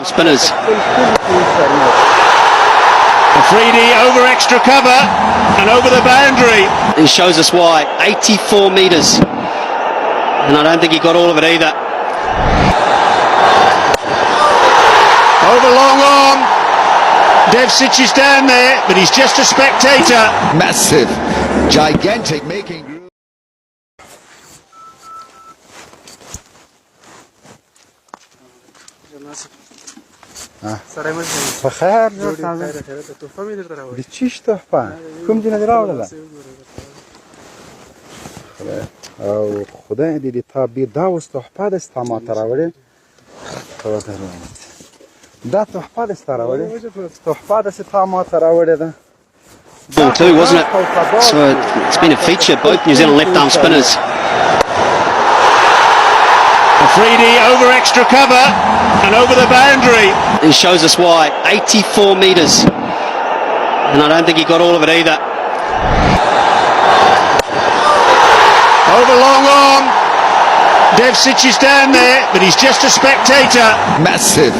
Spinners. A 3D over extra cover and over the boundary. He shows us why. 84 metres. And I don't think he got all of it either. Over long arm. Devsic is down there, but he's just a spectator. Massive, gigantic making. بخیر دی چیش تحفه کوم جنه راوړله او خدای دې تا بیا دا اوس تحفه دې ستا ماته راوړې دا تحفه دې ستا راوړې تحفه دې ستا ماته راوړې ده Ball too, wasn't it? So it's been a feature, both New Zealand left arm spinners. A 3D over extra cover and over the boundary. He shows us why. 84 metres. And I don't think he got all of it either. Over long arm. Devsic is down there, but he's just a spectator. Massive,